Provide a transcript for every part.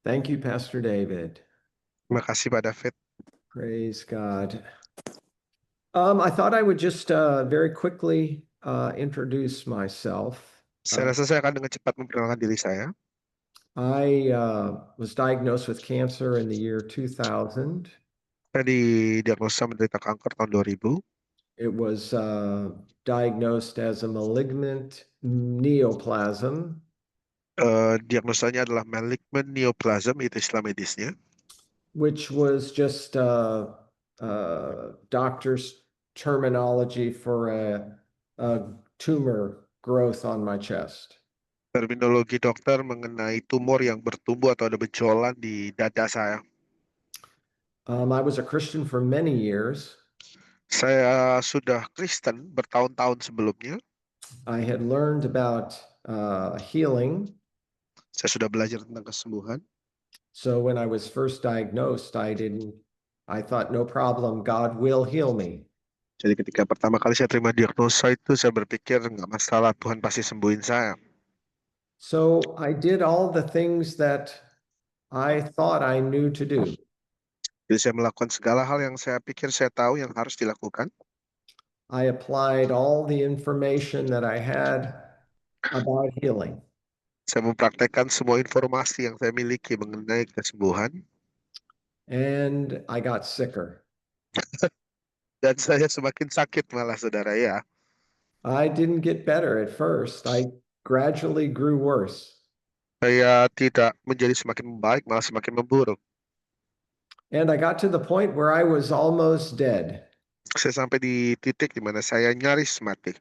Thank you, Pastor David. Terima kasih Pak David. Praise God. I thought I would just very quickly introduce myself. Saya rasa saya akan dengan cepat memperkenalkan diri saya. I was diagnosed with cancer in the year 2000. Saya didiagnosa menderita kanker tahun 2000. It was diagnosed as a malignant neoplasm, Diagnosanya adalah malignant neoplasm, itu istilah medisnya. which was just doctor's terminology for a tumor growth on my chest. Terminologi dokter mengenai tumor yang bertumbuh atau ada benjolan di dada saya. I was a Christian for many years. Saya sudah Kristen bertahun-tahun sebelumnya. I had learned about healing. Saya sudah belajar tentang kesembuhan. So when I was first diagnosed, I thought, no problem, God will heal me. Jadi ketika pertama kali saya terima diagnosa itu, saya berpikir nggak masalah, Tuhan pasti sembuhin saya. So I did all the things that I thought I knew to do. Jadi saya melakukan segala hal yang saya pikir saya tahu yang harus dilakukan. I applied all the information that I had about healing. Saya mempraktekkan semua informasi yang saya miliki mengenai kesembuhan, And I got sicker. dan saya semakin sakit malah saudara ya. I didn't get better at first. I gradually grew worse. Saya tidak menjadi semakin membaik, malah semakin memburuk. And I got to the point where I was almost dead. Saya sampai di titik di mana saya nyaris mati.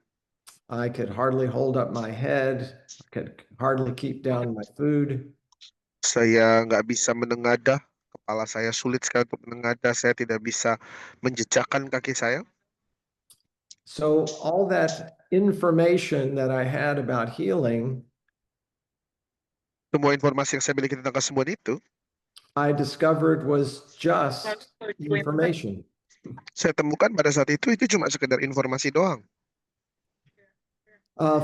I could hardly hold up my head. I could hardly keep down my food. Saya nggak bisa menengadah, kepala saya sulit sekali untuk menengadah, saya tidak bisa menjejakkan kaki saya. So all that information that I had about healing, Semua informasi yang saya miliki tentang kesembuhan itu, I discovered was just information. saya temukan pada saat itu cuma sekedar informasi doang.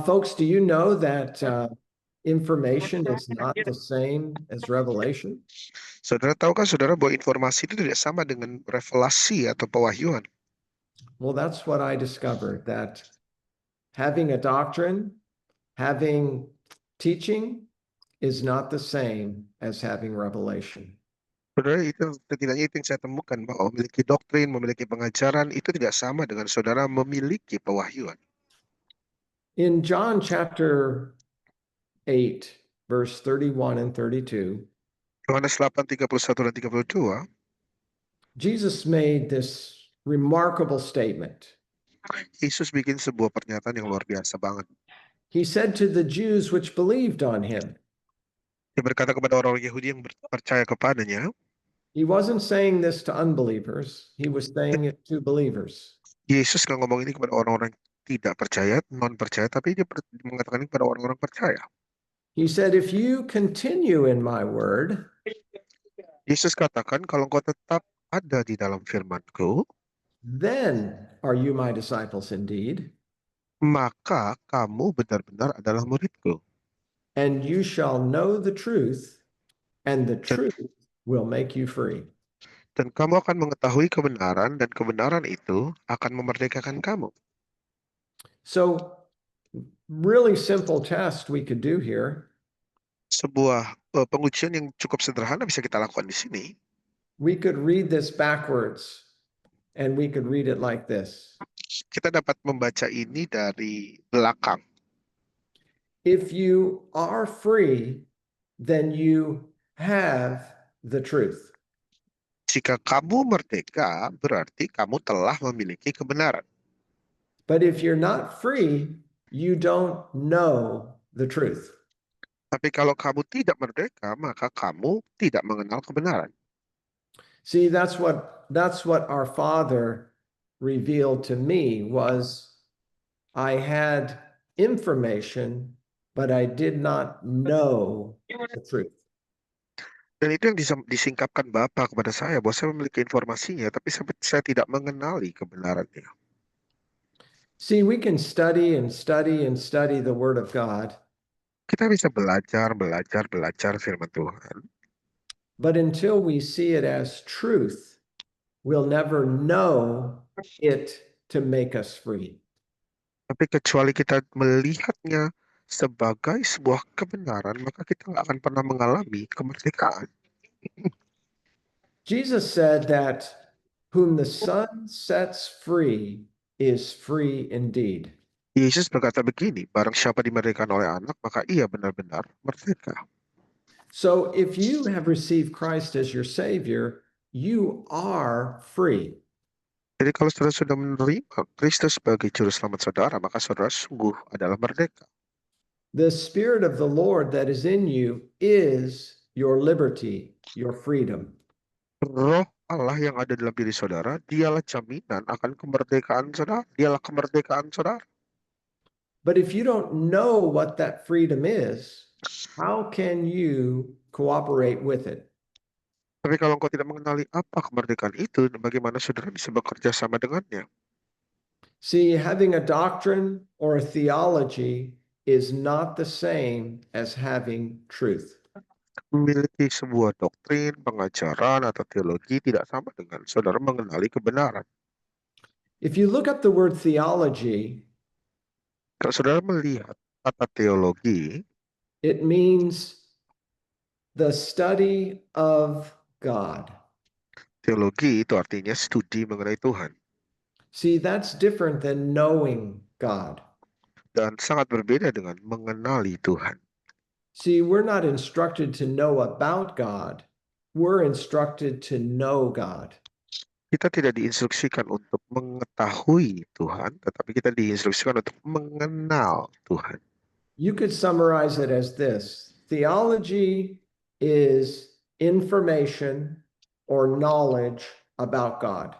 Folks, do you know that information is not the same as revelation? Saudara tahu kan saudara bahwa informasi itu tidak sama dengan revelasi atau pewahyuan. Well, that's what I discovered, that having a doctrine, having teaching is not the same as having revelation. Saudara, itu setidaknya itu yang saya temukan, bahwa memiliki doktrin, memiliki pengajaran itu tidak sama dengan saudara memiliki pewahyuan. In John chapter 8, verse 31 and 32, Yohanes 8:31 dan 32, Jesus made this remarkable statement. Yesus bikin sebuah pernyataan yang luar biasa banget. He said to the Jews which believed on him, Dia berkata kepada orang Yahudi yang percaya kepadanya. he wasn't saying this to unbelievers, he was saying it to believers. Yesus nggak ngomong ini kepada orang-orang tidak percaya, non percaya, tapi dia mengatakan ini kepada orang-orang percaya. He said, if you continue in my word, Yesus katakan, kalau engkau tetap ada di dalam firman-Ku, then are you my disciples indeed, maka kamu benar-benar adalah murid-Ku. and you shall know the truth, and the Dan, truth will make you free. dan kamu akan mengetahui kebenaran, dan kebenaran itu akan memerdekakan kamu. So, really simple test we could do here. Sebuah pengujian yang cukup sederhana bisa kita lakukan di sini. We could read this backwards, and we could read it like this. Kita dapat membaca ini dari belakang. If you are free, then you have the truth. Jika kamu merdeka, berarti kamu telah memiliki kebenaran. But if you're not free, you don't know the truth. Tapi kalau kamu tidak merdeka, maka kamu tidak mengenal kebenaran. See, that's what our Father revealed to me was I had information, but I did not know the truth. Dan itu yang disingkapkan Bapa kepada saya, bahwa saya memiliki informasinya, tapi saya tidak mengenali kebenarannya. See, we can study and study and study the Word of God. Kita bisa belajar firman Tuhan. But until we see it as truth, we'll never know it to make us free. Tapi kecuali kita melihatnya sebagai sebuah kebenaran, maka kita nggak akan pernah mengalami kemerdekaan. Jesus said that whom the Son sets free is free indeed. Yesus berkata begini, barang siapa dimerdekakan oleh anak, maka ia benar-benar merdeka. So if you have received Christ as your Savior, you are free. Jadi kalau saudara sudah menerima Kristus sebagai juru selamat saudara, maka saudara sungguh adalah merdeka. The Spirit of the Lord that is in you is your liberty, your freedom. Roh Allah yang ada dalam diri saudara, dialah jaminan akan kemerdekaan saudara. Dialah kemerdekaan saudara. But if you don't know what that freedom is, how can you cooperate with it? Tapi kalau engkau tidak mengenali apa kemerdekaan itu, bagaimana saudara bisa bekerja sama dengannya? See, having a doctrine or a theology is not the same as having truth. Memiliki sebuah doktrin, pengajaran, atau teologi tidak sama dengan saudara mengenali kebenaran. If you look up the word theology, Kalau saudara melihat kata teologi, it means the study of God. teologi itu artinya studi mengenai Tuhan. See, that's different than knowing God. Dan sangat berbeda dengan mengenali Tuhan. See, we're not instructed to know about God. We're instructed to know God. Kita tidak diinstruksikan untuk mengetahui Tuhan, tetapi kita diinstruksikan untuk mengenal Tuhan. You could summarize it as this: theology is information or knowledge about God.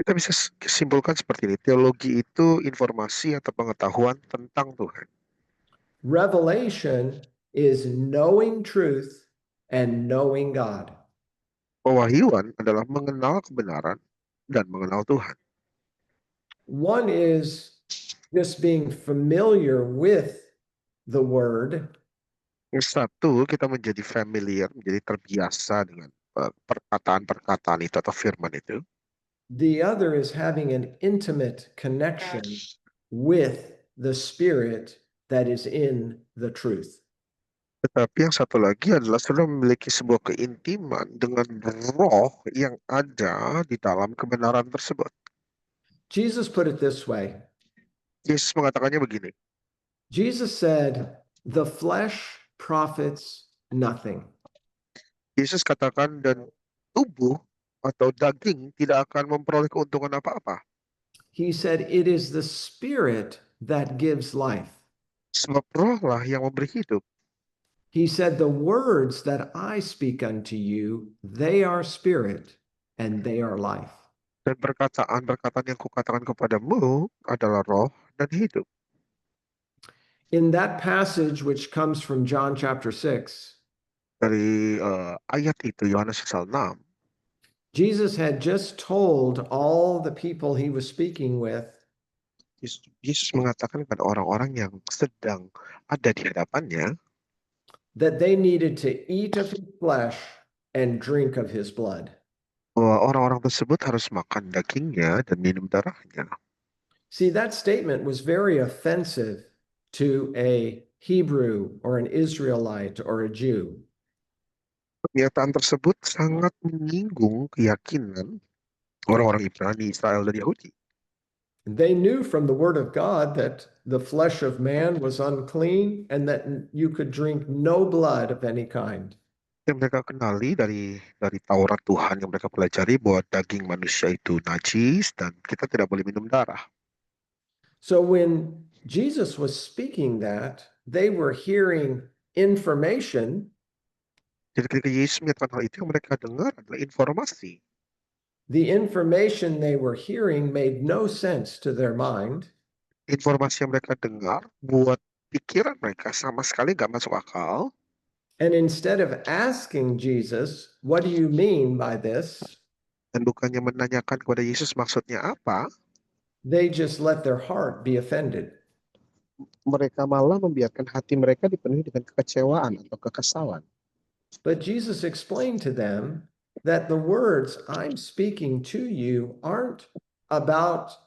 Kita bisa simpulkan seperti ini. Teologi itu informasi atau pengetahuan tentang Tuhan. Revelation is knowing truth and knowing God. Pewahyuan adalah mengenal kebenaran dan mengenal Tuhan. One is just being familiar with the word. Yang satu, kita menjadi familiar, menjadi terbiasa dengan perkataan-perkataan itu atau firman itu. The other is having an intimate connection with the Spirit that is in the truth. Tetapi yang satu lagi adalah saudara memiliki sebuah keintiman dengan roh yang ada di dalam kebenaran tersebut. Jesus put it this way. Yesus mengatakannya begini. Jesus said, the flesh profits nothing. Yesus katakan dan tubuh atau daging tidak akan memperoleh keuntungan apa-apa. He said, it is the Spirit that gives life. Sebab roh lah yang memberi hidup. He said, the words that I speak unto you, they are spirit and they are life. Dan perkataan-perkataan yang kukatakan kepadamu adalah roh dan hidup. In that passage, which comes from John chapter 6, Dari ayat itu, Yohanes pasal 6, Jesus had just told all the people he was speaking with Yesus mengatakan kepada orang-orang yang sedang ada di hadapannya, that they needed to eat of his flesh and drink of his blood. bahwa orang-orang tersebut harus makan dagingnya dan minum darahnya. See, that statement was very offensive to a Hebrew or an Israelite or a Jew. Pernyataan tersebut sangat menyinggung keyakinan orang-orang Ibrani, Israel, dan Yahudi. They knew from the word of God that the flesh of man was unclean and that you could drink no blood of any kind. Yang mereka kenali dari Taurat Tuhan yang mereka pelajari bahwa daging manusia itu najis dan kita tidak boleh minum darah. So when Jesus was speaking that, they were hearing information. Jadi ketika Yesus menyatakan hal itu, yang mereka dengar adalah informasi. The information they were hearing made no sense to their mind. Informasi yang mereka dengar buat pikiran mereka sama sekali nggak masuk akal. And instead of asking Jesus, what do you mean by this? Dan bukannya menanyakan kepada Yesus maksudnya apa, They just let their heart be offended. mereka malah membiarkan hati mereka dipenuhi dengan kekecewaan atau kekesalan. But Jesus explained to them that the words I'm speaking to you aren't about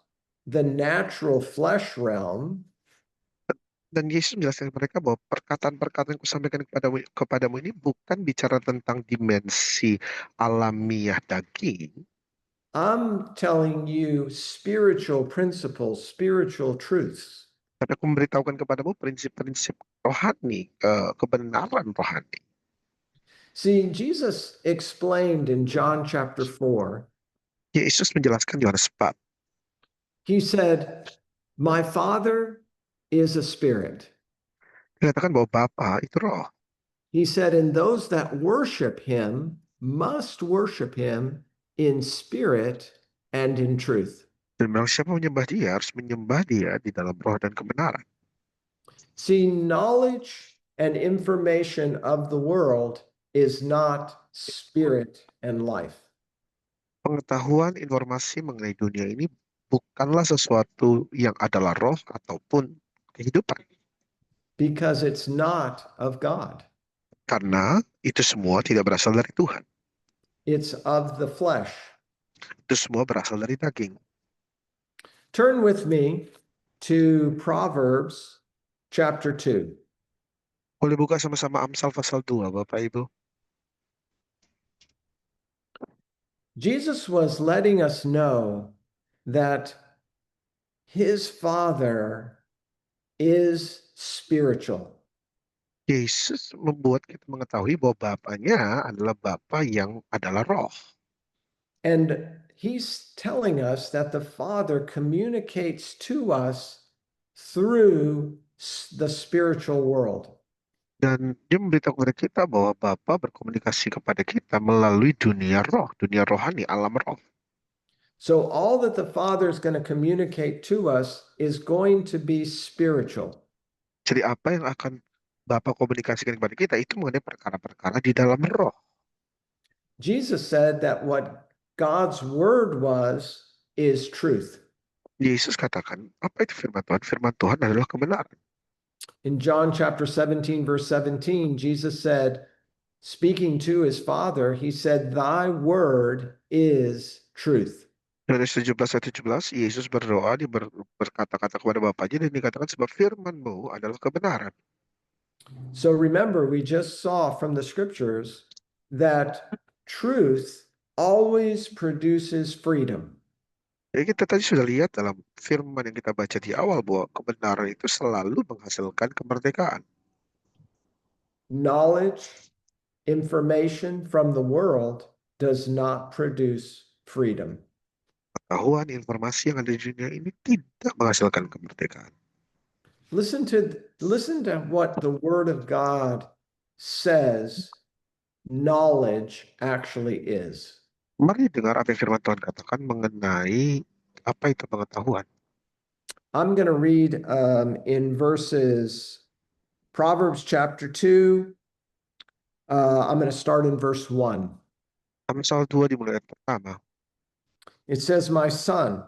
the natural flesh realm, Dan Yesus menjelaskan kepada mereka bahwa perkataan-perkataan yang kusampaikan kepadamu ini bukan bicara tentang dimensi alamiah daging, I'm telling you spiritual principles, spiritual truths. tapi aku memberitahukan kepadamu prinsip-prinsip rohani, kebenaran rohani. See, Jesus explained in John chapter 4, Yesus menjelaskan Yohanes 4. he said, My Father is a spirit. Dikatakan bahwa Bapa itu roh. He said, and those that worship him must worship him in spirit and in truth. Dan barang siapa menyembah dia harus menyembah dia di dalam roh dan kebenaran. See, knowledge and information of the world is not spirit and life. Pengetahuan informasi mengenai dunia ini bukanlah sesuatu yang adalah roh ataupun kehidupan. Because it's not of God. Karena itu semua tidak berasal dari Tuhan. It's of the flesh. Itu semua berasal dari daging. Turn with me to Proverbs chapter 2. Boleh buka sama-sama Amsal pasal 2, Bapak Ibu. Jesus was letting us know that his Father is spiritual. Yesus membuat kita mengetahui bahwa Bapaknya adalah Bapa yang adalah roh. And he's telling us that the Father communicates to us through the spiritual world. Dan dia memberitahu kepada kita bahwa Bapa berkomunikasi kepada kita melalui dunia roh, dunia rohani, alam roh. So all that the Father is going to communicate to us is going to be spiritual. Jadi apa yang akan Bapa komunikasikan kepada kita itu mengenai perkara-perkara di dalam roh. Jesus said that what God's word was is truth. Yesus katakan, apa itu firman Tuhan? Firman Tuhan adalah kebenaran. In John chapter 17, verse 17, Jesus said, speaking to his Father, he said, Thy word is truth. Yohanes 17:17, Yesus berdoa, dia berkata-kata kepada Bapaknya dan dikatakan sebab firman-Mu adalah kebenaran. So remember, we just saw from the scriptures that truth always produces freedom. Jadi kita tadi sudah lihat dalam firman yang kita baca di awal bahwa kebenaran itu selalu menghasilkan kemerdekaan. Knowledge, information from the world does not produce freedom. Pengetahuan, informasi yang ada di dunia ini tidak menghasilkan kemerdekaan. Listen to what the Word of God says knowledge actually is. Mari dengar apa yang firman Tuhan katakan mengenai apa itu pengetahuan. I'm going to read in Proverbs chapter 2. I'm going to start in verse 1. Amsal 2 dimulai ayat pertama. It says, My son,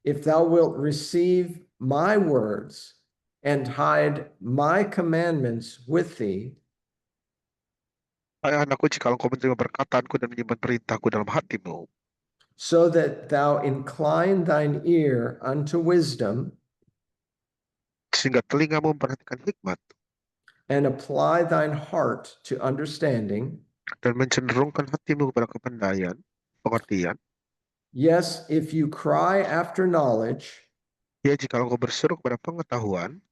if thou wilt receive my words and hide my commandments with thee, Hai anakku, jika engkau menerima perkataanku dan menyimpan perintahku dalam hatimu, so that thou incline thine ear unto wisdom, sehingga telingamu memperhatikan hikmat, and apply thine heart to understanding, dan mencenderungkan hatimu kepada kepandaian, pengertian, yes, if you cry after knowledge, ya jika engkau berseru kepada pengetahuan,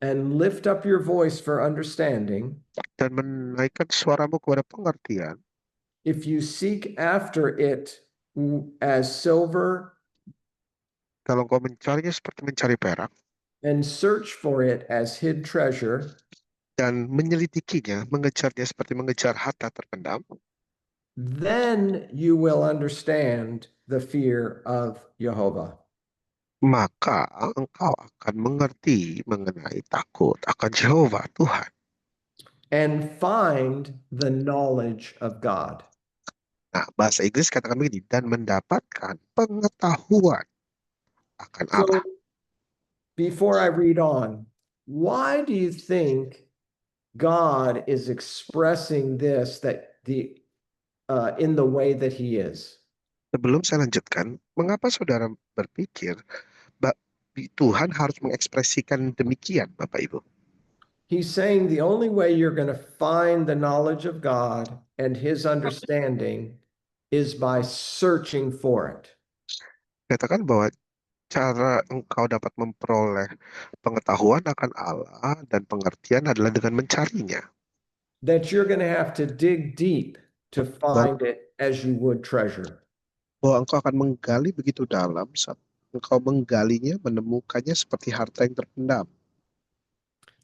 and lift up your voice for understanding, dan menaikkan suaramu kepada pengertian, if you seek after it as silver, kalau engkau mencarinya seperti mencari perak, and search for it as hid treasure, dan menyelidikinya, mengejarnya seperti mengejar harta terpendam, then you will understand the fear of Jehovah. maka engkau akan mengerti mengenai takut akan Yehova Tuhan. And find the knowledge of God. Nah, bahasa Inggris katakan begini, dan mendapatkan pengetahuan akan Allah. So before I read on, why do you think God is expressing this, that in the way that he is. Sebelum saya lanjutkan, mengapa saudara berpikir bahwa Tuhan harus mengekspresikan demikian, Bapak Ibu? He's saying the only way you're going to find the knowledge of God and his understanding is by searching for it. Katakan bahwa cara engkau dapat memperoleh pengetahuan akan Allah dan pengertian adalah dengan mencarinya. That you're going to have to dig deep to find it as you would treasure. Bahwa engkau akan menggali begitu dalam saat engkau menggalinya, menemukannya seperti harta yang terpendam.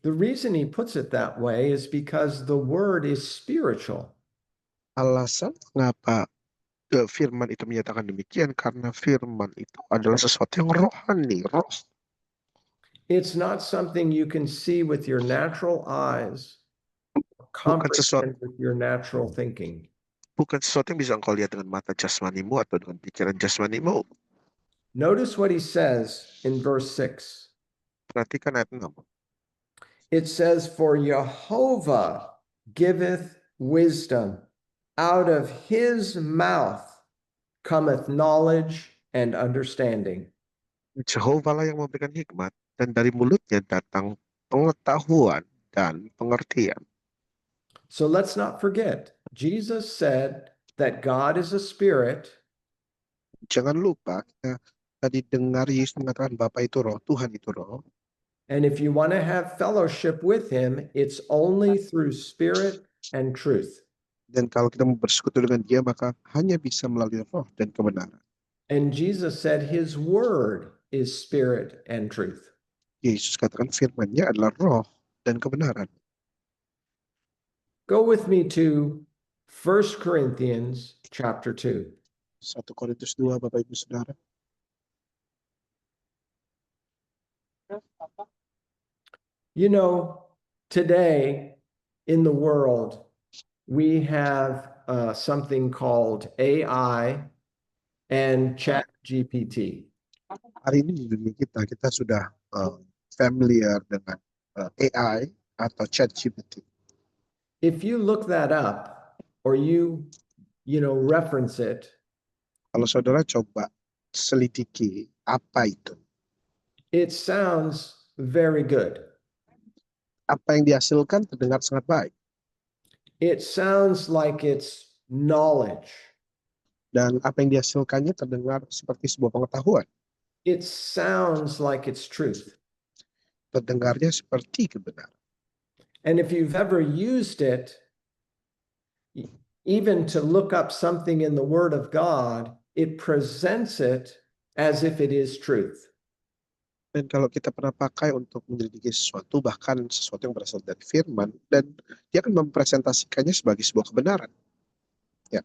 The reason he puts it that way is because the word is spiritual. Alasan mengapa firman itu menyatakan demikian karena firman itu adalah sesuatu yang rohani, roh. It's not something you can see with your natural eyes, Bukan sesuatu, comprehend with your natural thinking. bukan sesuatu yang bisa engkau lihat dengan mata jasmanimu atau dengan pikiran jasmanimu. Notice what he says in verse 6. Perhatikan ayat 6. It says, "For Jehovah giveth wisdom, out of his mouth cometh knowledge and understanding." Jehovah lah yang memberikan hikmat, dan dari mulutnya datang pengetahuan dan pengertian. So let's not forget, Jesus said that God is a spirit. Jangan lupa, kita tadi dengar Yesus mengatakan Bapa itu roh, Tuhan itu roh. And if you want to have fellowship with him, it's only through spirit and truth. Dan kalau kita mau bersekutu dengan dia, maka hanya bisa melalui roh dan kebenaran. And Jesus said his word is spirit and truth. Yesus katakan firman-Nya adalah roh dan kebenaran. Go with me to 1 Corinthians chapter 2. 1 Korintus 2, Bapak Ibu Saudara. You know, today in the world, we have something called AI and ChatGPT. Hari ini di dunia kita sudah familiar dengan AI atau ChatGPT. If you look that up or you reference it, Kalau saudara coba selidiki apa itu, it sounds very good. apa yang dihasilkan terdengar sangat baik. It sounds like it's knowledge. Dan apa yang dihasilkannya terdengar seperti sebuah pengetahuan. It sounds like it's truth. Terdengarnya seperti kebenaran. And if you've ever used it, even to look up something in the Word of God, it presents it as if it is truth. Dan kalau kita pernah pakai untuk menyelidiki sesuatu, bahkan sesuatu yang berasal dari firman, dan dia akan mempresentasikannya sebagai sebuah kebenaran. Ya.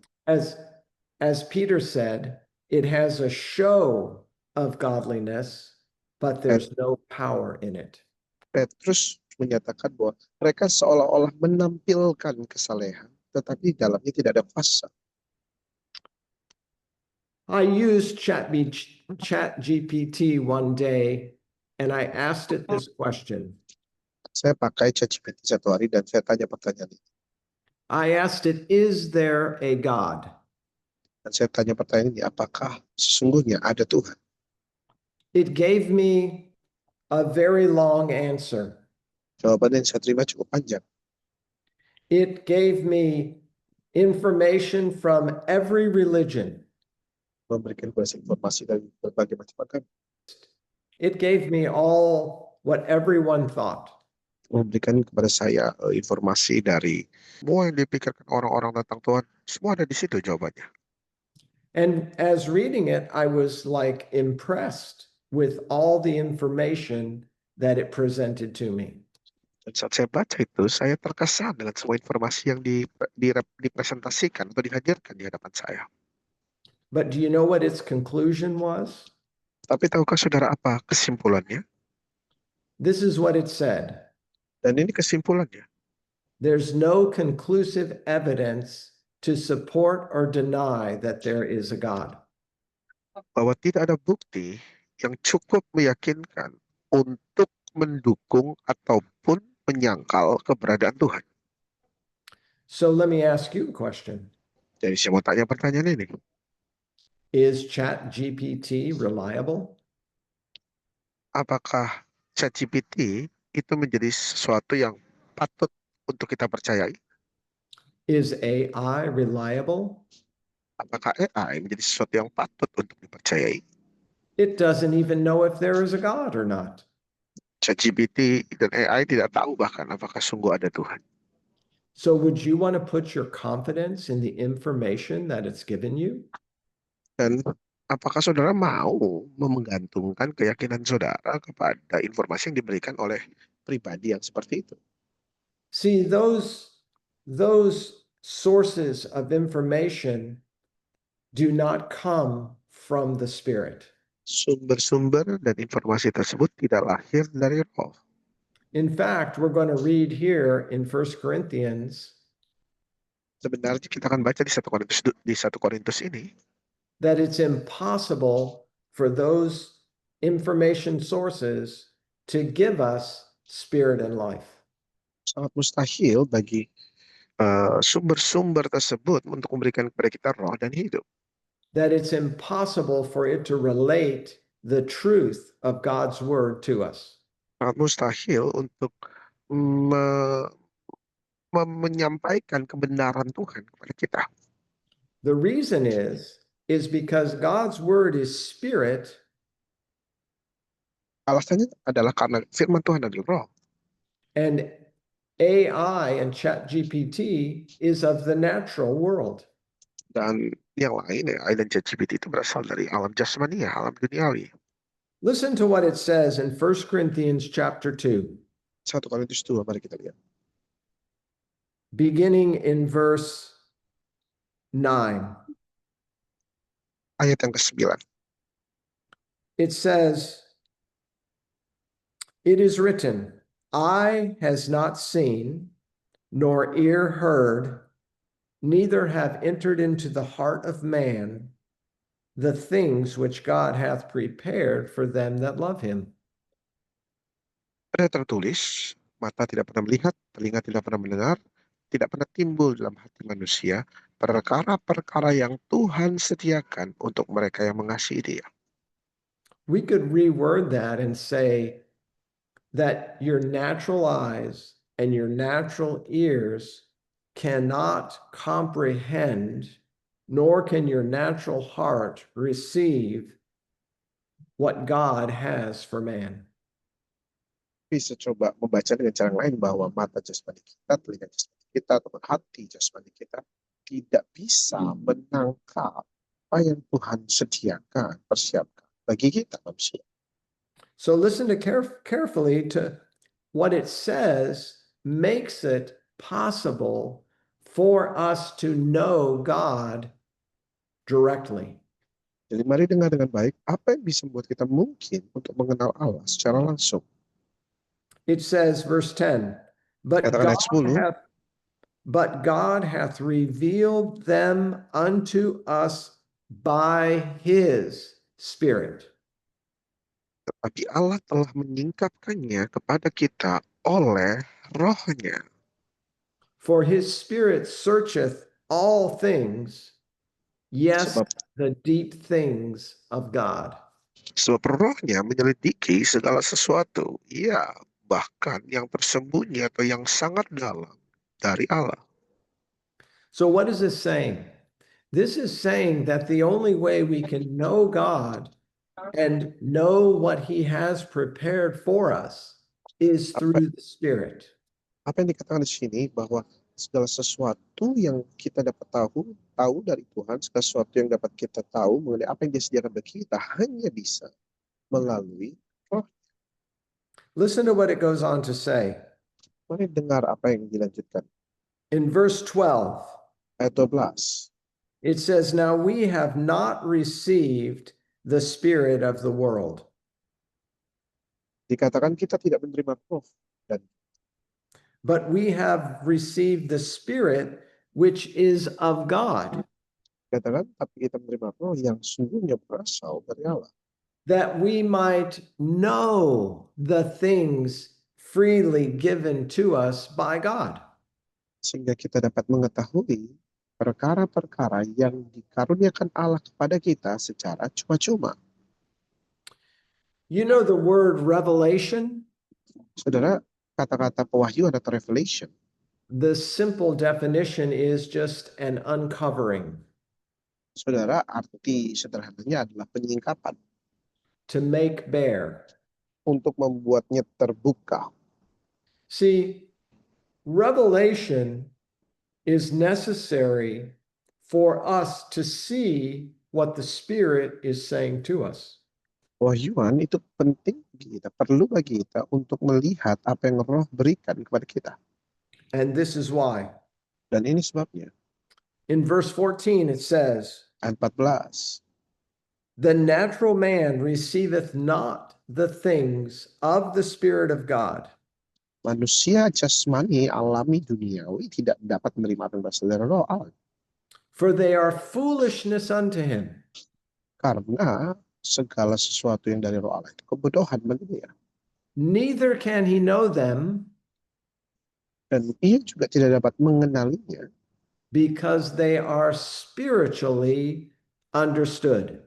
As Peter said, it has a show of godliness, but there's no power in it. Petrus menyatakan bahwa mereka seolah-olah menampilkan kesalehan, tetapi di dalamnya tidak ada kuasa. I used ChatGPT one day, and I asked it this question. Saya pakai ChatGPT satu hari dan saya tanya pertanyaan ini. I asked it, is there a God? Dan saya tanya pertanyaan ini, apakah sesungguhnya ada Tuhan? It gave me a very long answer. Jawaban yang saya terima cukup panjang. It gave me information from every religion. Memberikan informasi dari berbagai macam agama. It gave me all what everyone thought. Memberikan kepada saya informasi dari semua yang dipikirkan orang-orang tentang Tuhan. Semua ada di situ jawabannya. And as reading it, I was like impressed with all the information that it presented to me. Dan saat saya baca itu, saya terkesan dengan semua informasi yang dipresentasikan atau dihadirkan di hadapan saya. But do you know what its conclusion was? Tapi tahukah saudara apa kesimpulannya? This is what it said. Dan ini kesimpulannya. There's no conclusive evidence to support or deny that there is a God. Bahwa tidak ada bukti yang cukup meyakinkan untuk mendukung ataupun menyangkal keberadaan Tuhan. So let me ask you a question. Jadi saya mau tanya pertanyaan ini. Is ChatGPT reliable? Apakah ChatGPT itu menjadi sesuatu yang patut untuk kita percayai? Is AI reliable? Apakah AI menjadi sesuatu yang patut untuk dipercayai? It doesn't even know if there is a God or not. ChatGPT dan AI tidak tahu bahkan apakah sungguh ada Tuhan. So would you want to put your confidence in the information that it's given you? Dan apakah saudara mau menggantungkan keyakinan saudara kepada informasi yang diberikan oleh pribadi yang seperti itu? See, those sources of information do not come from the Spirit. Sumber-sumber dan informasi tersebut tidak lahir dari roh. In fact, we're going to read here in 1 Corinthians Sebenarnya kita akan baca di 1 Korintus ini that it's impossible for those information sources to give us spirit and life. sangat mustahil bagi sumber-sumber tersebut untuk memberikan kepada kita roh dan hidup. That it's impossible for it to relate the truth of God's word to us. Sangat mustahil untuk me- menyampaikan kebenaran Tuhan kepada kita. The reason is because God's word is spirit Alasannya adalah karena firman Tuhan adalah roh. and AI and ChatGPT is of the natural world. Dan yang lain ya, AI dan ChatGPT itu berasal dari alam jasmani ya, alam duniawi. Listen to what it says in 1 Corinthians chapter 2, 1 Korintus 2, mari kita lihat. beginning in verse 9. Ayat yang ke-9. It says, "It is written, eye has not seen, nor ear heard, neither have entered into the heart of man the things which God hath prepared for them that love him." Ada tertulis, mata tidak pernah melihat, telinga tidak pernah mendengar, tidak pernah timbul dalam hati manusia perkara-perkara yang Tuhan sediakan untuk mereka yang mengasihi Dia. We could reword that and say that your natural eyes and your natural ears cannot comprehend, nor can your natural heart receive what God has for man. Bisa coba membaca dengan cara lain bahwa mata jasmani kita, telinga jasmani kita, atau hati jasmani kita tidak bisa menangkap apa yang Tuhan sediakan, persiapkan bagi kita manusia. So listen to carefully to what it says makes it possible for us to know God directly. Jadi mari dengar dengan baik apa yang bisa membuat kita mungkin untuk mengenal Allah secara langsung. It says, verse 10, but Katakan ayat 10, God hath revealed them unto us by his Spirit. tetapi Allah telah menyingkapkannya kepada kita oleh rohnya. For his Spirit searcheth all things, yes, Sebab, the deep things of God. sebab rohnya menyelidiki segala sesuatu, ya bahkan yang tersembunyi atau yang sangat dalam dari Allah. So what is this saying? This is saying that the only way we can know God and know what he has prepared for us is Apa, through the Spirit. apa yang dikatakan di sini bahwa segala sesuatu yang kita dapat tahu dari Tuhan, segala sesuatu yang dapat kita tahu mengenai apa yang Dia sediakan bagi kita hanya bisa melalui roh. Listen to what it goes on to say. Mari dengar apa yang dilanjutkan. In verse 12, Ayat 12. it says, "Now we have not received the spirit of the world." Dikatakan kita tidak menerima roh, dan But we have received the Spirit which is of God, dikatakan tapi kita menerima roh yang sungguhnya berasal dari Allah, that we might know the things freely given to us by God. sehingga kita dapat mengetahui perkara-perkara yang dikaruniakan Allah kepada kita secara cuma-cuma. You know the word revelation? Saudara, kata-kata pewahyuan atau revelation, The simple definition is just an uncovering, saudara, arti sederhananya adalah penyingkapan to make bare. untuk membuatnya terbuka. See, revelation is necessary for us to see what the Spirit is saying to us. Pewahyuan itu penting bagi kita, perlu bagi kita untuk melihat apa yang Roh berikan kepada kita. And this is why. Dan ini sebabnya. In verse 14, it says, Ayat 14. the natural man receiveth not the things of the Spirit of God, Manusia jasmani alami duniawi tidak dapat menerima apa yang berasal dari Roh Allah. for they are foolishness unto him. Karena segala sesuatu yang dari Roh Allah itu kebodohan bagi dia. Neither can he know them, Dan ia juga tidak dapat mengenalinya because they are spiritually understood.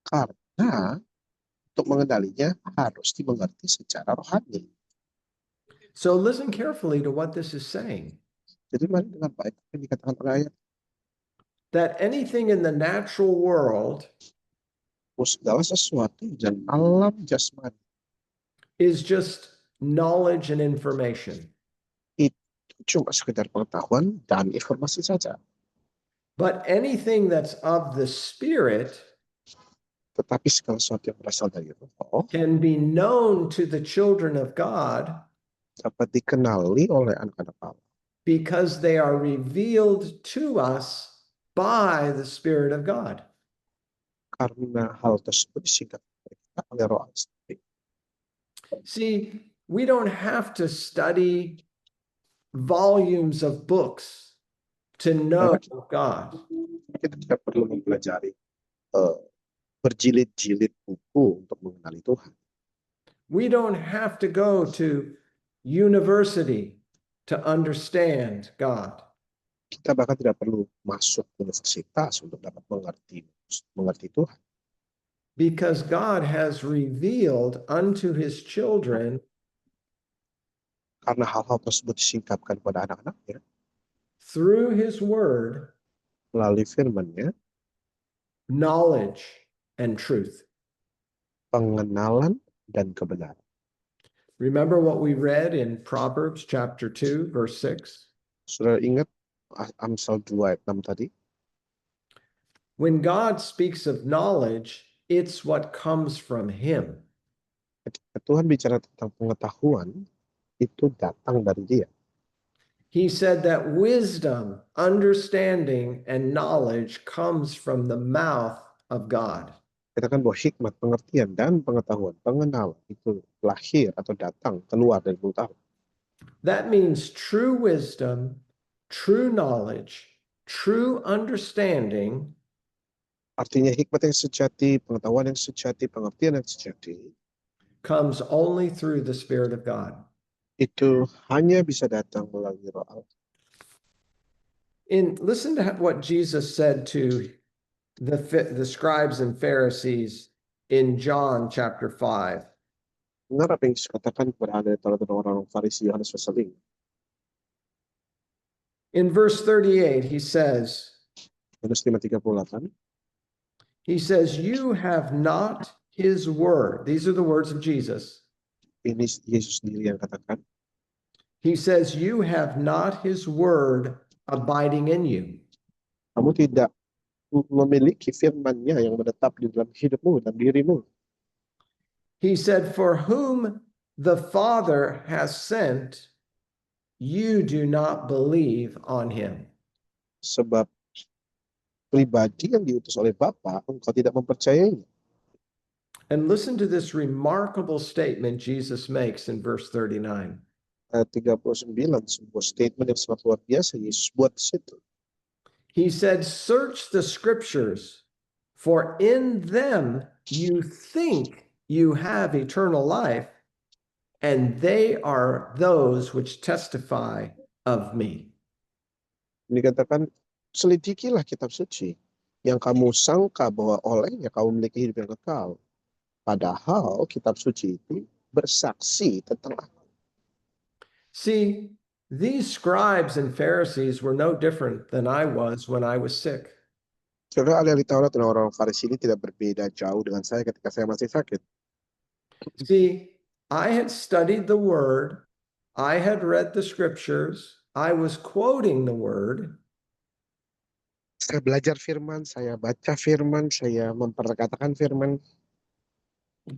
karena untuk mengenalinya harus dimengerti secara rohani. So listen carefully to what this is saying. Jadi mari dengar baik apa yang dikatakan oleh ayat. That anything in the natural world Segala sesuatu dan alam jasmani is just knowledge and information. itu cuma sekedar pengetahuan dan informasi saja. But anything that's of the Spirit Tetapi segala sesuatu yang berasal dari Roh can be known to the children of God dapat dikenali oleh anak-anak Allah because they are revealed to us by the Spirit of God. karena hal tersebut disingkat oleh Roh Allah sendiri. See, we don't have to study volumes of books to know God. Kita tidak perlu mempelajari berjilid-jilid buku untuk mengenali Tuhan. We don't have to go to university to understand God. Kita bahkan tidak perlu masuk universitas untuk dapat mengerti Tuhan. Because God has revealed unto his children Karena hal-hal tersebut disingkapkan kepada anak-anaknya through his word melalui firman-Nya, knowledge and truth. pengenalan dan kebenaran. Remember what we read in Proverbs chapter 2, verse 6? Saudara ingat Amsal 2 ayat 6 tadi? When God speaks of knowledge, it's what comes from him. Ketika Tuhan bicara tentang pengetahuan, itu datang dari Dia. He said that wisdom, understanding, and knowledge comes from the mouth of God. Katakan bahwa hikmat, pengertian, dan pengetahuan, pengenalan itu lahir atau datang keluar dari mulut Allah. That means true wisdom, true knowledge, true understanding Artinya hikmat yang sejati, pengetahuan yang sejati, pengertian yang sejati, comes only through the Spirit of God. itu hanya bisa datang melalui Roh Allah. Listen to what Jesus said to the scribes and Pharisees in John chapter 5. Dengar apa yang dikatakan kepada Anda tentang orang-orang Farisi Yohanes pasal 5. In verse 38, he says, Yohanes 5:38. He says, you have not his word. These are the words of Jesus. Ini Yesus sendiri yang katakan. He says, you have not his word abiding in you. Kamu tidak memiliki firman-Nya yang menetap di dalam hidupmu, dalam dirimu. He said, for whom the Father has sent, you do not believe on him. Sebab pribadi yang diutus oleh Bapa, engkau tidak mempercayainya. And listen to this remarkable statement Jesus makes in verse 39. Ayat 39, sebuah statement yang sangat luar biasa Yesus buat di situ. He said, search the scriptures, for in them you think you have eternal life, and they are those which testify of me. Dikatakan, selidikilah kitab suci. Yang kamu sangka bahwa olehnya kamu memiliki hidup yang kekal. Padahal kitab suci itu bersaksi tentang aku. See, these scribes and Pharisees were no different than I was when I was sick. Saudara, ahli-ahli Taurat dan orang Farisi ini tidak berbeda jauh dengan saya ketika saya masih sakit. See, I had studied the word, I had read the scriptures, I was quoting the word, Saya belajar firman, saya baca firman, saya memperkatakan firman,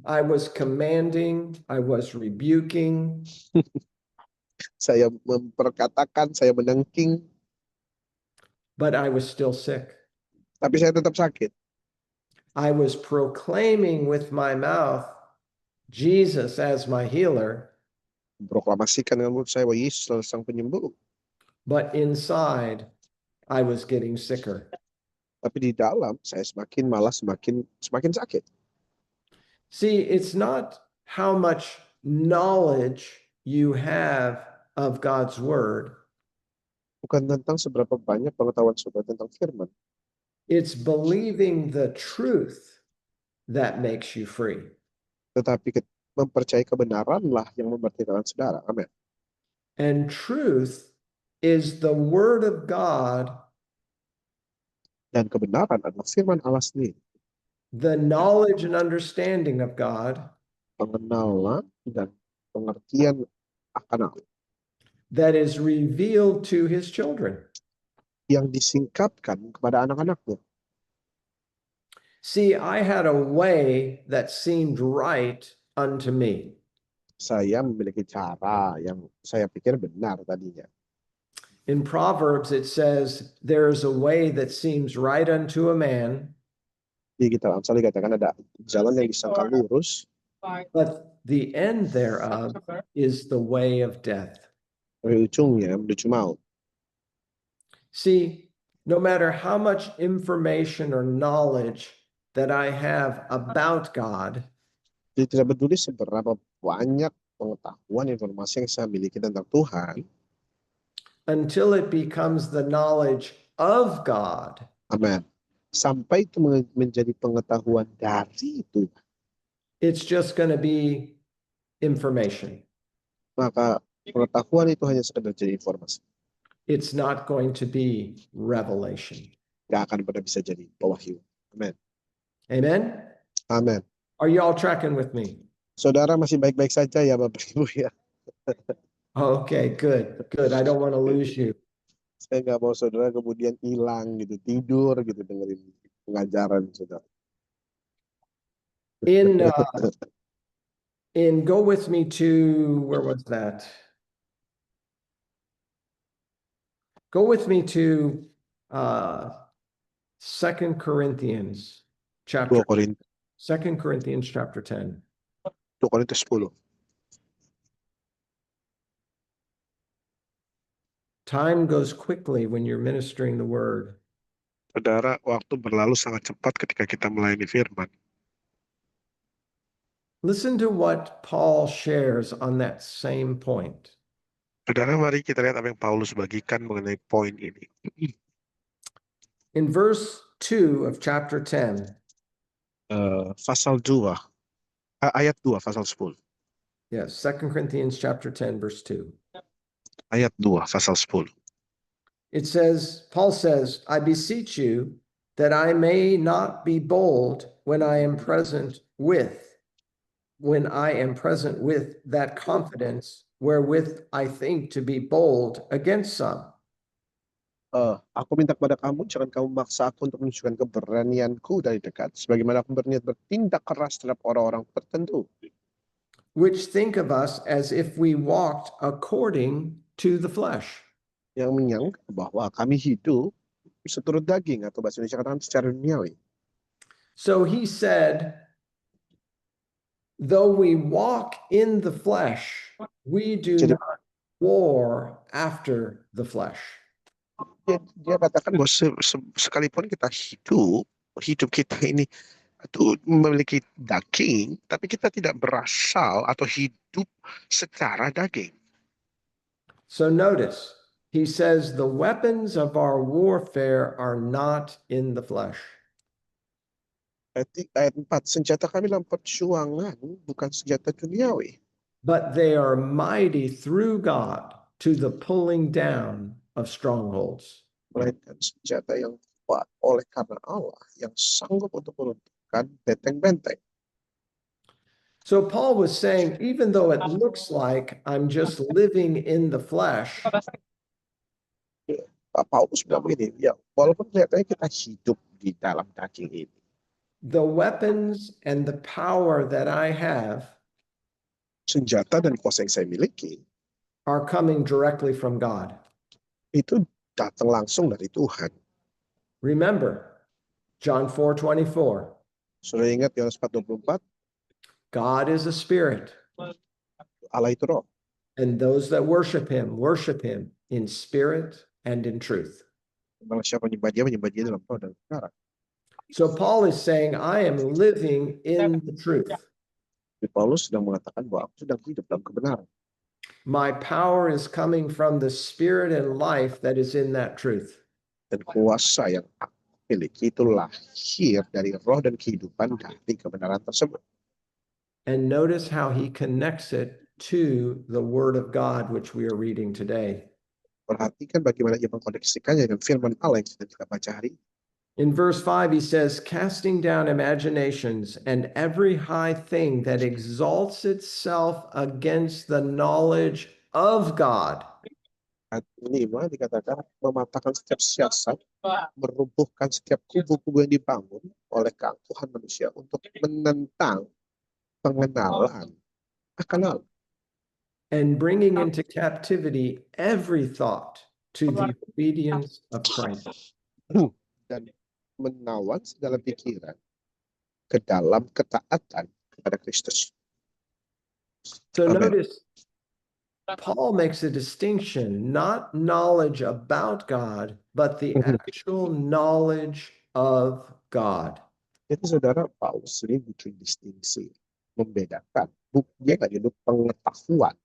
I was commanding, I was rebuking, saya memperkatakan, saya menengking, but I was still sick. tapi saya tetap sakit. I was proclaiming with my mouth Jesus as my healer, Proklamasikan dengan mulut saya bahwa Yesus adalah sang penyembuh. but inside I was getting sicker. Tapi di dalam saya semakin sakit. See, it's not how much knowledge you have of God's word, Bukan tentang seberapa banyak pengetahuan saudara tentang firman, it's believing the truth that makes you free. tetapi mempercayai kebenaranlah yang memerdekakan saudara. Amin. And truth is the word of God, Dan kebenaran adalah firman Allah sendiri. the knowledge and understanding of God Pengenalan dan pengertian akan Allah that is revealed to his children. yang disingkapkan kepada anak-anaknya. See, I had a way that seemed right unto me. Saya memiliki cara yang saya pikir benar tadinya. In Proverbs, it says, there is a way that seems right unto a man, Di kitab Amsal dikatakan ada jalan yang disangka lurus, but the end thereof is the way of death. tapi ujungnya menuju maut. See, no matter how much information or knowledge that I have about God, Jadi tidak peduli seberapa banyak pengetahuan informasi yang saya miliki tentang Tuhan, until it becomes the knowledge of God, amin, sampai itu menjadi pengetahuan dari Tuhan, it's just going to be information. maka pengetahuan itu hanya sekedar jadi informasi. It's not going to be revelation. Tidak akan pernah bisa jadi pewahyu. Amin. Amen? Amin. Are you all tracking with me? Saudara masih baik-baik saja ya Bapak Ibu ya. Okay, good, good. I don't want to lose you. Saya nggak mau saudara kemudian hilang gitu, tidur gitu dengerin pengajaran saudara. In go with me to, where was that? Go with me to 2 Corinthians chapter 2 Corinthians chapter 10. Korintus 10. Time goes quickly when you're ministering the word. Saudara, waktu berlalu sangat cepat ketika kita melayani firman. Listen to what Paul shares on that same point. Saudara, mari kita lihat apa yang Paulus bagikan mengenai poin ini. In verse 2 of chapter 10, Pasal 2, ayat 2, pasal 10. yes, 2 Corinthians chapter 10, verse 2. Ayat 2, pasal 10. It says, Paul says, I beseech you that I may not be bold when I am present with that confidence wherewith I think to be bold against some. Aku minta kepada kamu, jangan kamu maksa aku untuk menunjukkan keberanianku dari dekat, sebagaimana aku berniat bertindak keras terhadap orang-orang tertentu, which think of us as if we walked according to the flesh. yang menyangka bahwa kami hidup seturut daging, atau bahasa Indonesia katakan secara duniawi. So he said, though we walk in the flesh, we do Jadi, not war after the flesh. dia katakan bahwa sekalipun kita hidup kita ini itu memiliki daging, tapi kita tidak berasal atau hidup secara daging. So notice, He says, the weapons of our warfare are not in the flesh. Ayat 4, senjata kami dalam perjuangan bukan senjata duniawi, But they are mighty through God to the pulling down of strongholds. melainkan senjata yang kuat oleh karena Allah yang sanggup untuk meruntuhkan benteng-benteng. So Paul was saying, even though it looks like I'm just living in the flesh, Pak Paulus bilang begini, ya walaupun kelihatannya kita hidup di dalam daging ini, the weapons and the power that I have senjata dan kuasa yang saya miliki are coming directly from God. itu datang langsung dari Tuhan. Remember, John 4:24, Sudah ingat Yohanes 4:24, God is a spirit, Allah itu roh. and those that worship him in spirit and in truth. Barang siapa menyembah dia dalam roh dan kebenaran. So Paul is saying, I am living in the truth. Jadi Paulus sedang mengatakan bahwa aku sedang hidup dalam kebenaran. My power is coming from the spirit and life that is in that truth. Dan kuasa yang aku miliki itu lahir dari roh dan kehidupan dari kebenaran tersebut. And notice how he connects it to the word of God, which we are reading today. Perhatikan bagaimana ia mengkoneksikannya dengan firman Allah yang sedang kita baca hari ini. In verse 5, he says, casting down imaginations and every high thing that exalts itself against the knowledge of God. Ayat 5 dikatakan mematahkan setiap siasat, merubuhkan setiap kubu-kubu yang dibangun oleh keangkuhan manusia untuk menentang pengenalan akan Allah. And bringing into captivity every thought to the obedience of Christ. Dan menawan segala pikiran ke dalam ketaatan kepada Kristus. So Amen. notice, Paul makes a distinction, not knowledge about God, but the actual knowledge of God. Jadi saudara, Paulus ini bikin distingsi, membedakan. Dia nggak nyebut pengetahuan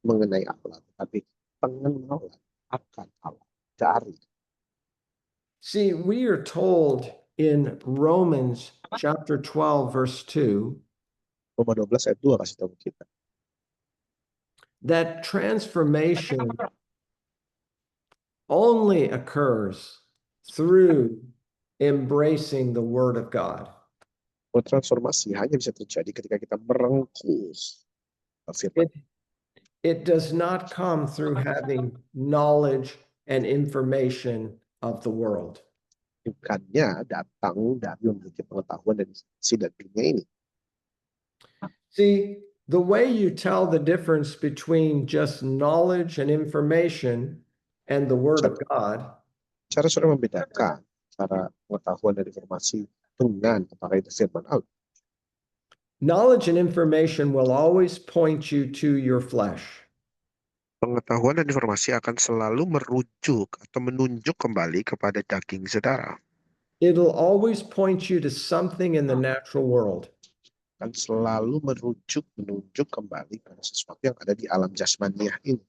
mengenai Allah, tapi pengenalan akan Allah dari. See, we are told in Romans chapter 12, verse 2, Roma 12 ayat 2 kasih tahu kita. that transformation only occurs through embracing the word of God. Transformasi hanya bisa terjadi ketika kita merengkuh firman. It does not come through having knowledge and information of the world. Bukannya datang dari memiliki pengetahuan dan dunia ini. See, the way you tell the difference between just knowledge and information and the word of God Cara saudara membedakan antara pengetahuan dan informasi dengan apakah itu firman Allah. knowledge and information will always point you to your flesh. Pengetahuan dan informasi akan selalu merujuk atau menunjuk kembali kepada daging saudara. It'll always point you to something in the natural world. Akan selalu menunjuk kembali pada sesuatu yang ada di alam jasmaniah ini.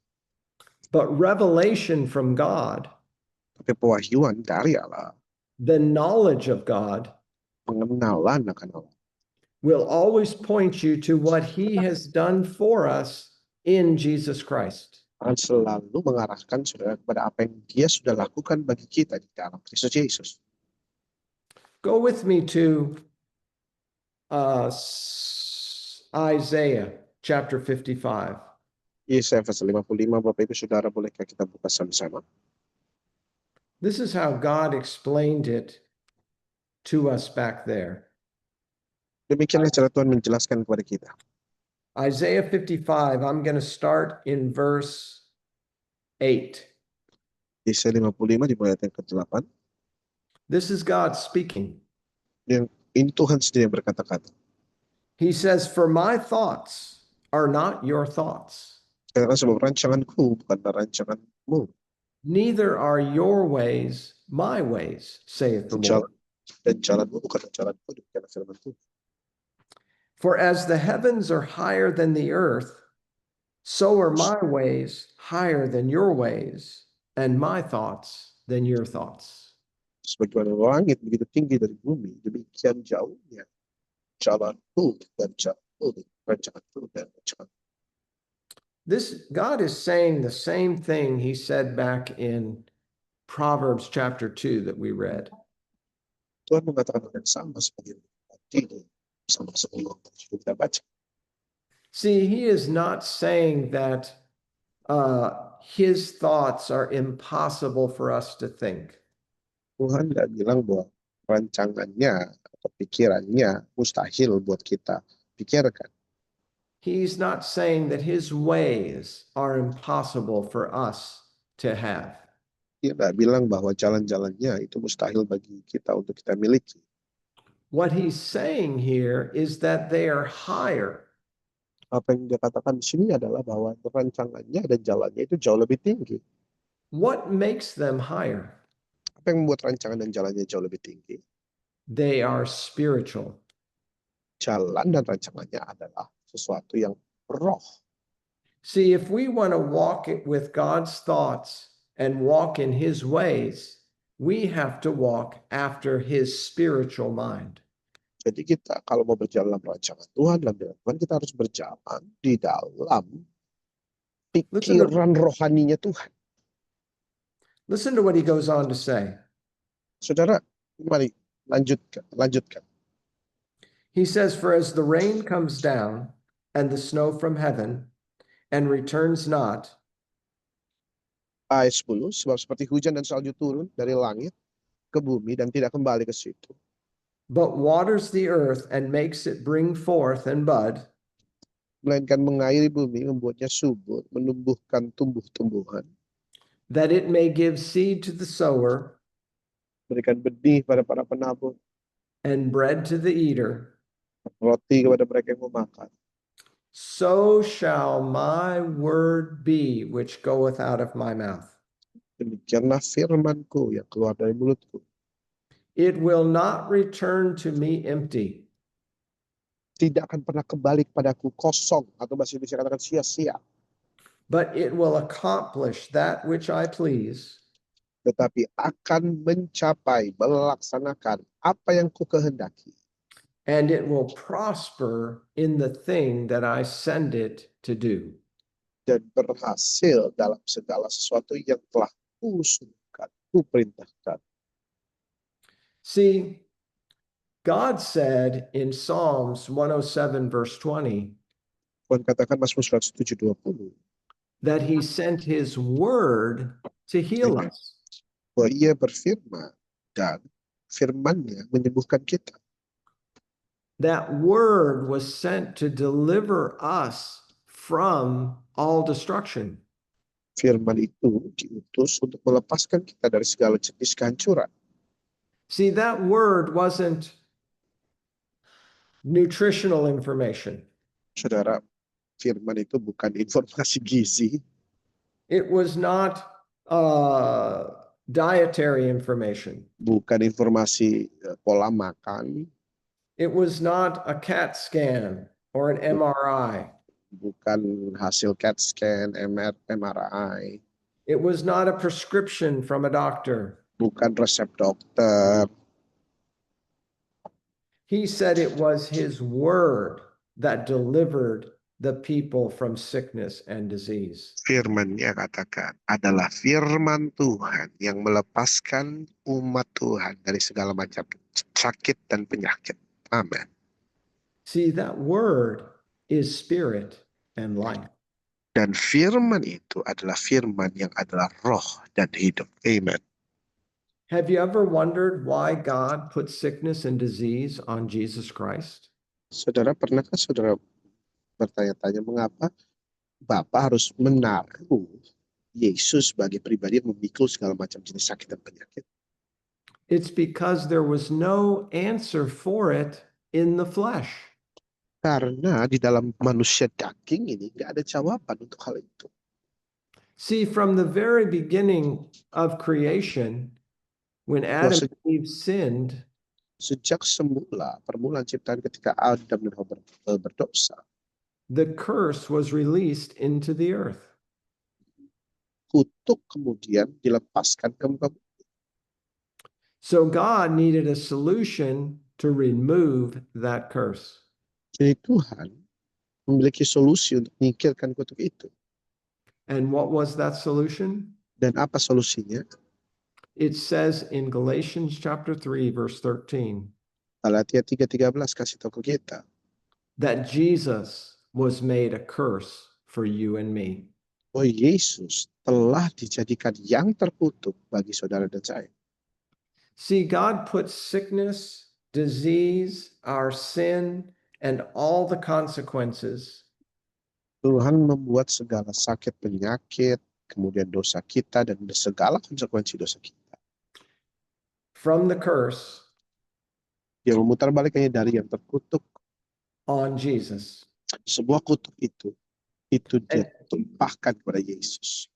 But revelation from God, Tapi pewahyuan dari Allah, the knowledge of God, pengenalan akan Allah, will always point you to what he has done for us in Jesus Christ. akan selalu mengarahkan saudara kepada apa yang dia sudah lakukan bagi kita di dalam Kristus Yesus. Go with me to Isaiah chapter 55. Yesaya pasal 55, Bapak Ibu Saudara, bolehkah kita buka sama-sama? This is how God explained it to us back there. Demikianlah cara Tuhan menjelaskan kepada kita. Isaiah 55, I'm going to start in verse 8. Yesaya 55 dimulai ayat yang ke-8. This is God speaking. Ini Tuhan sendiri yang berkata-kata. He says, for my thoughts are not your thoughts. Karena sebab rancanganku bukanlah rancanganmu. Neither are your ways my ways, saith the Lord. Dan jalanmu bukanlah jalanku, demikianlah firman Tuhan. For as the heavens are higher than the earth, so are my ways higher than your ways, and my thoughts than your thoughts. Sebagaimana langit begitu tinggi dari bumi, demikian jauhnya jalanku dan jalanku, rancanganku dan rancanganmu. God is saying the same thing he said back in Proverbs chapter 2 that we read. Tuhan mengatakan hal yang sama seperti tadi sama sebelum kita baca. See, he is not saying that his thoughts are impossible for us to think. Tuhan tidak bilang bahwa rancangannya atau pikirannya mustahil buat kita pikirkan. He's not saying that his ways are impossible for us to have. Dia tidak bilang bahwa jalan-jalannya itu mustahil bagi kita untuk kita miliki. What he's saying here is that they are higher. Apa yang dia katakan di sini adalah bahwa rancangannya dan jalannya itu jauh lebih tinggi. What makes them higher? Apa yang membuat rancangan dan jalannya jauh lebih tinggi? They are spiritual. Jalan dan rancangannya adalah sesuatu yang roh. See, if we want to walk it with God's thoughts and walk in his ways, we have to walk after his spiritual mind. Jadi kita kalau mau berjalan dalam rancangan Tuhan, dalam Tuhan kita harus berjalan di dalam pikiran rohaninya Tuhan. Listen to what he goes on to say. Saudara, mari lanjutkan. He says, "For as the rain comes down and the snow from heaven and returns not," Ayat 10, sebab seperti hujan dan salju turun dari langit ke bumi dan tidak kembali ke situ, "but waters the earth and makes it bring forth and bud," melainkan mengairi bumi, membuatnya subur, menumbuhkan tumbuh-tumbuhan, "that it may give seed to the sower berikan benih pada para penabur, and bread to the eater, roti kepada mereka yang memakan, so shall my word be which goeth out of my mouth. demikianlah firmanku yang keluar dari mulutku. It will not return to me empty, Tidak akan pernah kembali kepadaku kosong, atau bahasa Indonesia katakan sia-sia, but it will accomplish that which I please, tetapi akan mencapai, melaksanakan apa yang ku kehendaki, and it will prosper in the thing that I send it to do. dan berhasil dalam segala sesuatu yang telah ku suruhkan, ku perintahkan. See, God said in Psalms 107, verse 20, Tuhan katakan Mazmur 107:20 that he sent his word to heal us. bahwa ia berfirman dan firman-Nya menyembuhkan kita. That word was sent to deliver us from all destruction. Firman itu diutus untuk melepaskan kita dari segala jenis kehancuran. See, that word wasn't nutritional information. Saudara, firman itu bukan informasi gizi, It was not dietary information. bukan informasi pola makan, It was not a CAT scan or an MRI. bukan hasil CAT scan, MRI, It was not a prescription from a doctor. bukan resep dokter. He said it was his word that delivered the people from sickness and disease. Firman-Nya katakan adalah firman Tuhan yang melepaskan umat Tuhan dari segala macam sakit dan penyakit. Amin. See, that word is spirit and life. Dan firman itu adalah firman yang adalah roh dan hidup. Amen. Have you ever wondered why God put sickness and disease on Jesus Christ? Saudara, pernahkah saudara bertanya-tanya mengapa Bapa harus menaruh Yesus sebagai pribadi yang memikul segala macam jenis sakit dan penyakit? It's because there was no answer for it in the flesh. Karena di dalam manusia daging ini nggak ada jawaban untuk hal itu. See, from the very beginning of creation, when Adam and Eve sinned, Sejak semula, permulaan ciptaan ketika Adam dan Hawa berdosa, the curse was released into the earth. kutuk kemudian dilepaskan ke muka bumi. So God needed a solution to remove that curse. Jadi Tuhan memiliki solusi untuk menyingkirkan kutuk itu. And what was that solution? Dan apa solusinya? It says in Galatians chapter 3, verse 13, Galatia 3:13 kasih tahu ke kita that Jesus was made a curse for you and me. bahwa Yesus telah dijadikan yang terkutuk bagi saudara dan saya. See, God puts sickness, disease, our sin, and all the consequences Tuhan membuat segala sakit penyakit, kemudian dosa kita dan segala konsekuensi dosa kita. from the curse Dia memutarbalikkannya dari yang terkutuk, on Jesus. sebuah kutuk itu dia tumpahkan kepada Yesus.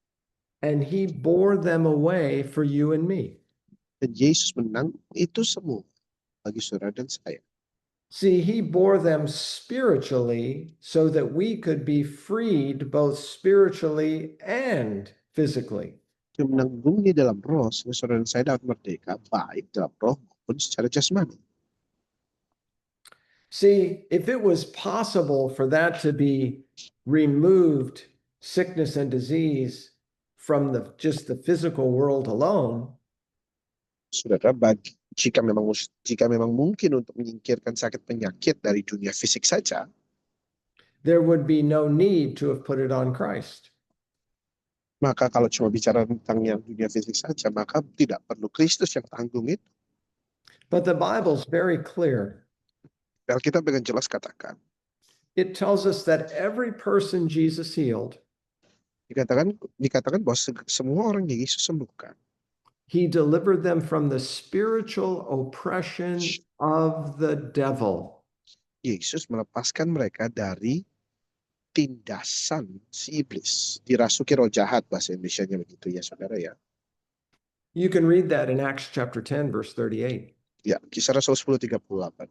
And he bore them away for you and me. Dan Yesus menanggung itu semua bagi saudara dan saya. See, he bore them spiritually so that we could be freed both spiritually and physically. Dia menanggungnya dalam roh, sehingga saudara dan saya dapat merdeka, baik dalam roh maupun secara jasmani. See, if it was possible for that to be removed, sickness and disease from just the physical world alone, Saudara, jika memang mungkin untuk menyingkirkan sakit penyakit dari dunia fisik saja, there would be no need to have put it on Christ. maka kalau cuma bicara tentang yang dunia fisik saja, maka tidak perlu Kristus yang tanggung itu. But the Bible's very clear. Alkitab dengan jelas katakan, It tells us that every person Jesus healed, dikatakan bahwa semua orang yang Yesus sembuhkan, he delivered them from the spiritual oppression of the devil. Yesus melepaskan mereka dari tindasan si iblis, dirasuki roh jahat, bahasa Indonesianya begitu ya saudara ya. You can read that in Acts chapter 10, verse 38. Ya, Kisah Rasul 10:38.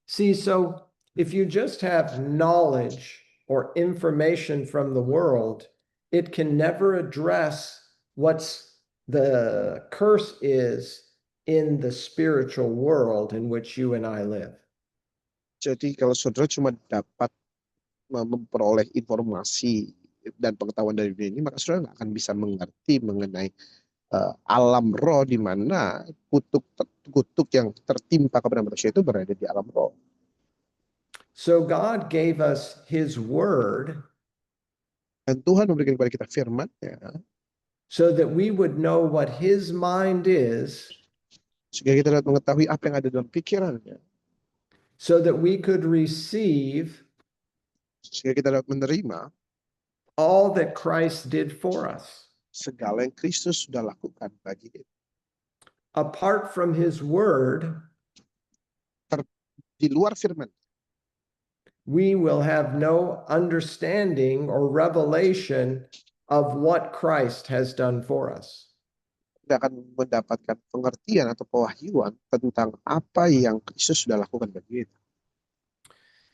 See, so if you just have knowledge or information from the world, it can never address what's the curse is in the spiritual world in which you and I live. Jadi kalau saudara cuma dapat memperoleh informasi dan pengetahuan dari dunia ini, maka saudara nggak akan bisa mengerti mengenai alam roh, di mana kutuk yang tertimpa kepada manusia itu berada di alam roh. So God gave us his word Dan Tuhan memberikan kepada kita firman-Nya so that we would know what his mind is, sehingga kita dapat mengetahui apa yang ada dalam pikirannya, so that we could receive sehingga kita dapat menerima all that Christ did for us. segala yang Kristus sudah lakukan bagi kita. Apart from his word, Di luar firman, we will have no understanding or revelation of what Christ has done for us. kita akan mendapatkan pengertian atau pewahyuan tentang apa yang Kristus sudah lakukan bagi kita.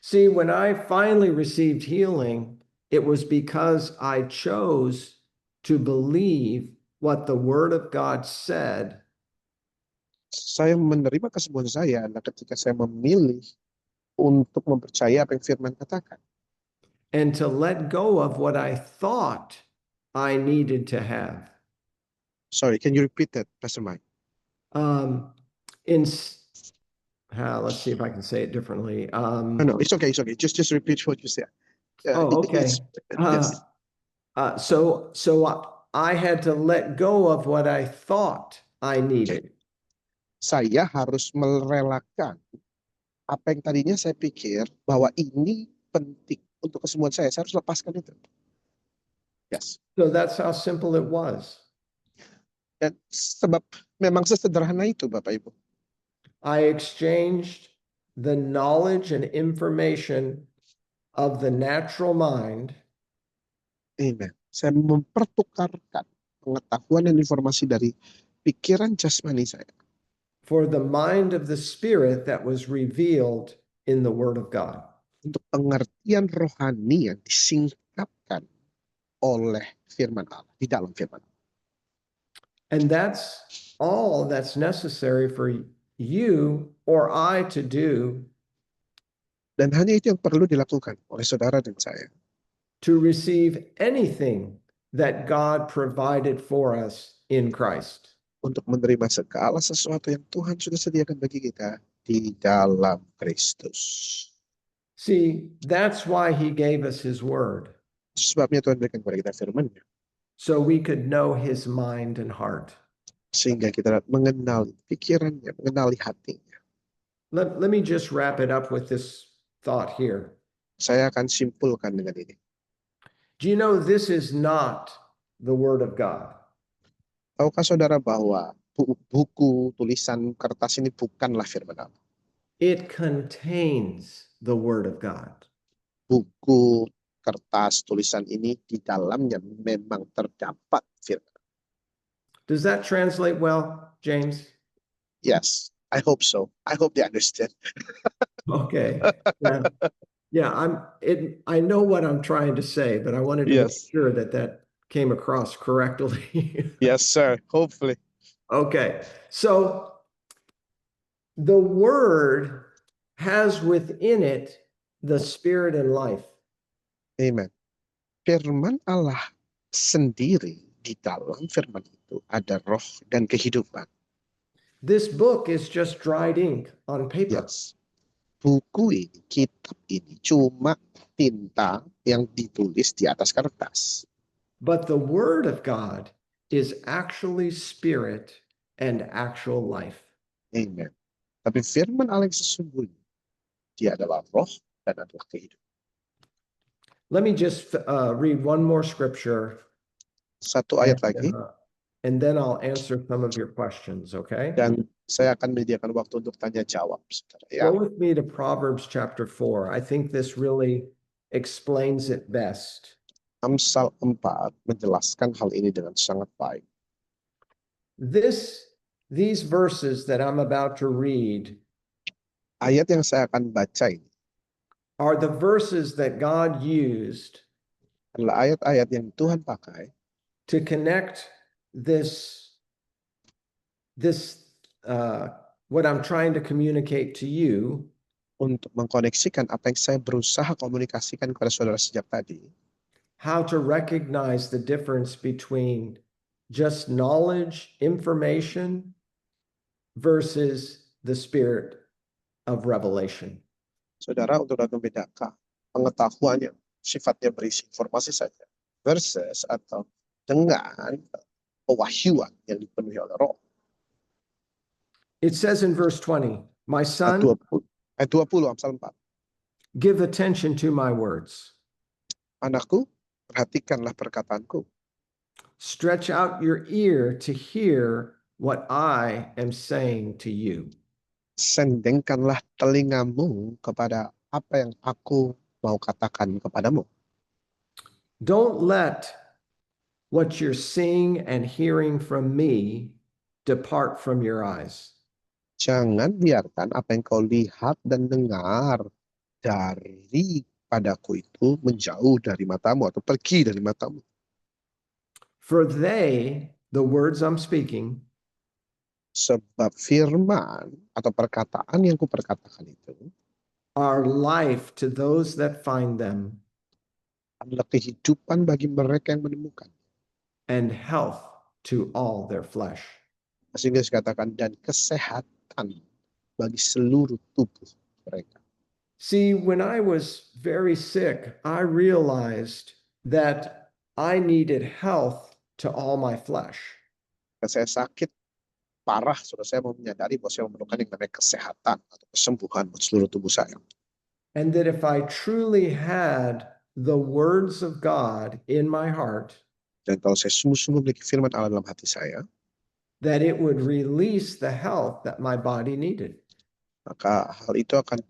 See, when I finally received healing, it was because I chose to believe what the Word of God said. Saya menerima kesembuhan saya adalah ketika saya memilih untuk mempercayai apa yang firman katakan. And to let go of what I thought I needed to have. Sorry, can you repeat that, Pastor Mike? Let's see if I can say it differently. No, it's okay. Just repeat what you said. Okay. Yes. So I had to let go of what I thought I needed. Saya harus merelakan apa yang tadinya saya pikir bahwa ini penting untuk kesembuhan saya. Saya harus lepaskan itu. Yes. So that's how simple it was. Dan sebab memang sesederhana itu, Bapak Ibu. I exchanged the knowledge and information of the natural mind. Amen. Saya mempertukarkan pengetahuan dan informasi dari pikiran jasmani saya For the mind of the spirit that was revealed in the Word of God. untuk pengertian rohani yang disingkapkan oleh firman Allah, di dalam firman Allah. And that's all that's necessary for you or I to do Dan hanya itu yang perlu dilakukan oleh saudara dan saya to receive anything that God provided for us in Christ. untuk menerima segala sesuatu yang Tuhan sudah sediakan bagi kita di dalam Kristus. See, that's why he gave us his word, Sebabnya Tuhan berikan kepada kita firman-Nya, so we could know his mind and heart. sehingga kita dapat mengenali pikirannya, mengenali hatinya. Let me just wrap it up with this thought here. Saya akan simpulkan dengan ini. Do you know this is not the word of God? Tahukah saudara bahwa buku tulisan kertas ini bukanlah firman Allah? It contains the word of God. Buku kertas tulisan ini di dalamnya memang terdapat firman. Does that translate well, James? Yes, I hope so. I hope they understand. Okay. Yeah, I know what I'm trying to say, but I wanted to make Yes. sure that that came across correctly. Yes, sir. Hopefully. Okay. So the word has within it the spirit and life. Amen. Firman Allah sendiri di dalam firman itu ada roh dan kehidupan. This book is just dried ink on paper. Yes. Buku ini, kitab ini cuma tinta yang ditulis di atas kertas. But the word of God is actually spirit and actual life. Amen. Tapi firman Allah yang sesungguhnya, dia adalah roh dan adalah kehidupan. Let me just read one more scripture, Satu ayat lagi, and then I'll answer some of your questions, okay? dan saya akan menyediakan waktu untuk tanya jawab. Saudara. Ya, Go with me to Proverbs chapter 4. I think this really explains it best. Amsal 4 menjelaskan hal ini dengan sangat baik. These verses that I'm about to read Ayat yang saya akan baca ini are the verses that God used adalah ayat-ayat yang Tuhan pakai to connect what I'm trying to communicate to you untuk mengkoneksikan apa yang saya berusaha komunikasikan kepada saudara sejak tadi. how to recognize the difference between just knowledge, information, versus the spirit of revelation. Saudara, untuk dapat membedakan pengetahuan yang sifatnya berisi informasi saja versus atau dengan pewahyuan yang dipenuhi oleh roh. It says in verse 20, my Ayat son, 20 Amsal 4. give attention to my words. Anakku, perhatikanlah perkataanku. Stretch out your ear to hear what I am saying to you. Sendengkanlah telingamu kepada apa yang aku mau katakan kepadamu. Don't let what you're seeing and hearing from me depart from your eyes. Jangan biarkan apa yang kau lihat dan dengar dari padaku itu menjauh dari matamu atau pergi dari matamu. For the words I'm speaking, Sebab firman atau perkataan yang kuperkatakan itu are life to those that find them adalah kehidupan bagi mereka yang menemukan. and health to all their flesh. Sehingga dikatakan dan kesehatan bagi seluruh tubuh mereka. See, when I was very sick, I realized that I needed health to all my flesh. Ketika saya sakit parah, saya mau menyadari bahwa saya memerlukan yang namanya kesehatan atau kesembuhan buat seluruh tubuh saya. And that if I truly had the words of God in my heart, Dan kalau saya sungguh-sungguh memiliki firman Allah dalam hati saya, that it would release the health that my body needed. maka hal itu akan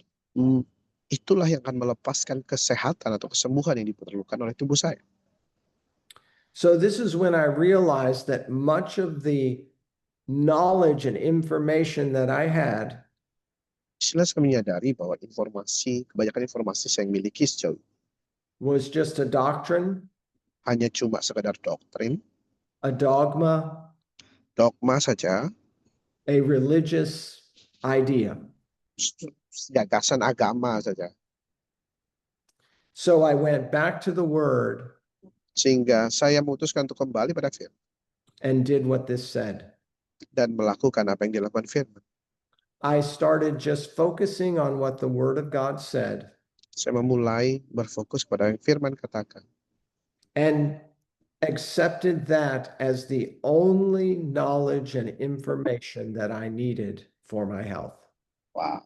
itulah yang akan melepaskan kesehatan atau kesembuhan yang diperlukan oleh tubuh saya. So this is when I realized that much of the knowledge and information that I had Saya menyadari bahwa kebanyakan informasi saya miliki sejauh was just a doctrine, hanya cuma sekedar doktrin, a dogma, dogma saja, a religious idea. gagasan agama saja. So I went back to the word Sehingga saya memutuskan untuk kembali pada firman and did what this said. dan melakukan apa yang dilakukan firman. I started just focusing on what the word of God said Saya memulai berfokus pada yang firman katakan. and accepted that as the only knowledge and information that I needed for my health. Wow.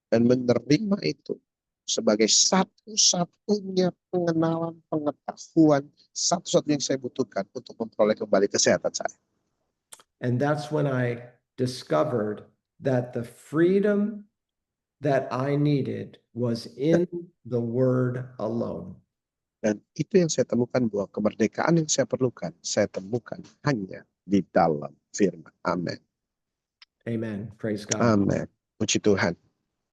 Dan menerima itu sebagai satu-satunya pengenalan, pengetahuan, satu-satunya yang saya butuhkan untuk memperoleh kembali kesehatan saya. And that's when I discovered that the freedom that I needed was in the word alone. Dan itu yang saya temukan bahwa kemerdekaan yang saya perlukan, saya temukan hanya di dalam firman. Amin. Amen. Praise God. Amin. Puji Tuhan.